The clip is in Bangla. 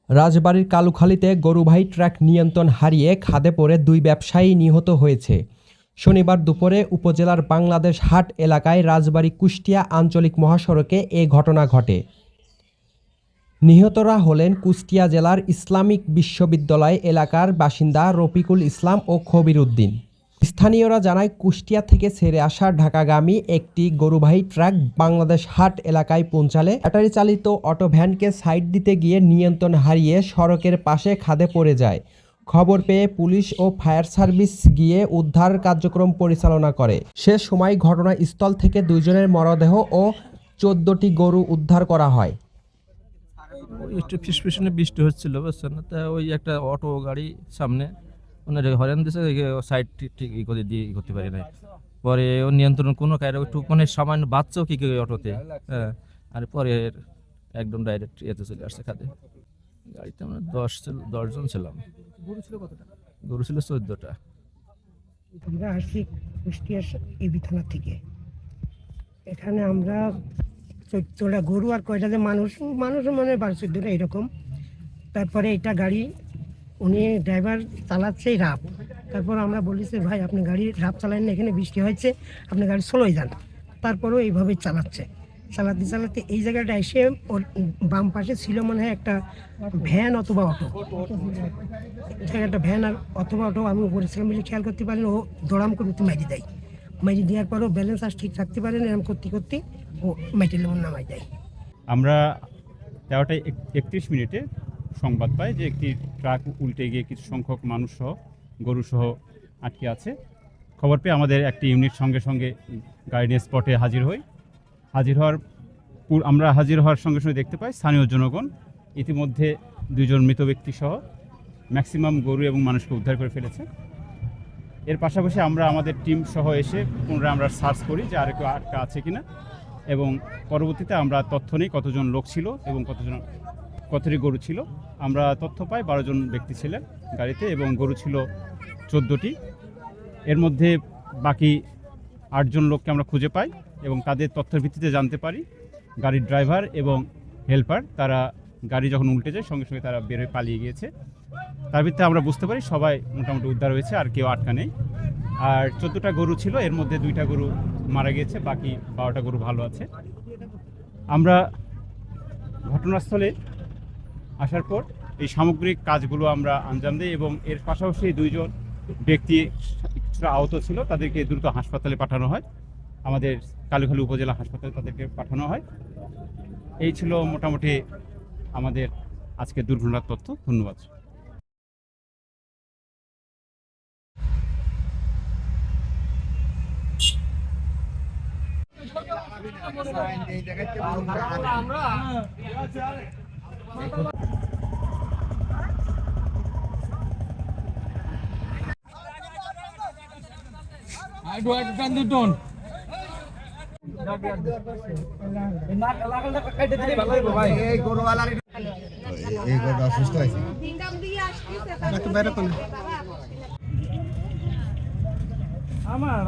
রাজবাড়ীর কালুখালীতে গরুবাহী ট্রাক নিয়ন্ত্রণ হারিয়ে খাদে পড়ে দুই ব্যবসায়ী নিহত হয়েছে। শনিবার দুপুরে উপজেলার বাংলাদেশ হাট এলাকায় রাজবাড়ী কুষ্টিয়া আঞ্চলিক মহাসড়কে এ ঘটনা ঘটে। নিহতরা হলেন কুষ্টিয়া জেলার ইসলামিক বিশ্ববিদ্যালয় এলাকার বাসিন্দা রফিকুল ইসলাম ও খবির উদ্দিন। স্থানীয়রা জানায়, কুষ্টিয়া থেকে ছেড়ে আসা ঢাকাগামী একটি গরুবাহী ট্রাক বাংলাদেশ হাট এলাকায় পৌঁছালে ব্যাটারি চালিত অটো ভ্যানকে সাইড দিতে গিয়ে নিয়ন্ত্রণ হারিয়ে সড়কের পাশে খাদে পড়ে যায়। খবর পেয়ে পুলিশ ও ফায়ার সার্ভিস গিয়ে উদ্ধার কার্যক্রম পরিচালনা করে। সে সময় ঘটনাস্থল থেকে দুইজনের মরদেহ ও 14টি গরু উদ্ধার করা হয়। একটু ফিসফিসনে বৃষ্টি হচ্ছিল, বুঝছেন, তা ওই একটা অটো গাড়ি সামনে মানে হরেন দিয়েছে, সাইড ঠিক ই করে দিয়ে করতে পারি না। পরে ও নিয়ন্ত্রণ কোনো কায়রা একটু মানে সামান্য বাচ্চাও কি করে অটোতে, হ্যাঁ। আর পরে একদম ডাইরেক্ট ইয়েতে চলে আসছে খাদে। গাড়িতে আমরা 10 জন ছিলাম। গরু ছিল কতটা? গরু ছিল 14টা। আমরা আসছি কুষ্টিয়া এবি থানা থেকে। এখানে আমরা 14টা গরু আর কয়টা যে মানুষ মানে 12-14টা এরকম। তারপরে এটা গাড়ি উনি ড্রাইভার চালাচ্ছে রাপ। তারপর আমরা বলেছি, ভাই আপনি গাড়ি রাপ চালান না, এখানে বৃষ্টি হচ্ছে, আপনি গাড়ি স্লোই যান। তারপরেও এইভাবে চালাতে এই জায়গাটা এসে ওর বাম পাশে ছিল মনে হয় একটা ভ্যান অথবা অটো। একটা ভ্যান আর অথবা অটো আমি উপরে ছিলাম বলে খেয়াল করতে পারেন, ও দড়াম করে মাইরি দেয়। মাইরি দেওয়ার পরও ব্যালেন্স আর ঠিক রাখতে পারেন, এরকম করতে ও মাইটি লেমন নামাই দেয়। আমরা 13:31 সংবাদ পাই যে একটি ট্রাক উল্টে গিয়ে কিছু সংখ্যক মানুষসহ গরুসহ আটকে আছে। খবর পেয়ে আমাদের একটি ইউনিট সঙ্গে সঙ্গে গাড়ি নিয়ে স্পটে আমরা হাজির হওয়ার সঙ্গে সঙ্গে দেখতে পাই স্থানীয় জনগণ ইতিমধ্যে 2জন মৃত ব্যক্তি সহ ম্যাক্সিমাম গরু এবং মানুষকে উদ্ধার করে ফেলেছে। এর পাশাপাশি আমরা আমাদের টিম সহ এসে পুনরায় আমরা সার্চ করি যে আর কেউ আটকা আছে কিনা, এবং পরবর্তীতে আমরা তথ্য নিই কতজন লোক ছিল এবং কতটি গরু ছিল। আমরা তথ্য পাই 12 জন ব্যক্তি ছিলেন গাড়িতে এবং গরু ছিল 14টি। এর মধ্যে বাকি 8 জন লোককে আমরা খুঁজে পাই এবং তাদের তথ্যের ভিত্তিতে জানতে পারি গাড়ির ড্রাইভার এবং হেল্পার তারা গাড়ি যখন উল্টে যায় সঙ্গে সঙ্গে তারা বের হয়ে পালিয়ে গিয়েছে। তার ভিত্তিতে আমরা বুঝতে পারি সবাই মোটামুটি উদ্ধার হয়েছে, আর কেউ আটকা নেই। আর 14টা গরু ছিল, এর মধ্যে 2টা গরু মারা গিয়েছে, বাকি 12টা গরু ভালো আছে। আমরা ঘটনাস্থলে আসার পর এই সামগ্রিক কাজগুলো আমরা আঞ্জাম দিই এবং এর পাশাপাশি 2 জন ব্যক্তি কিছুটা আহত ছিল, তাদেরকে দ্রুত হাসপাতালে পাঠানো হয়, আমাদের কালুখালী উপজেলা হাসপাতালে তাদেরকে পাঠানো হয়। এই ছিল মোটামুটি আমাদের আজকে দুর্ঘটনার তথ্য। ধন্যবাদ। অসুস্থ হয়েছে। আমার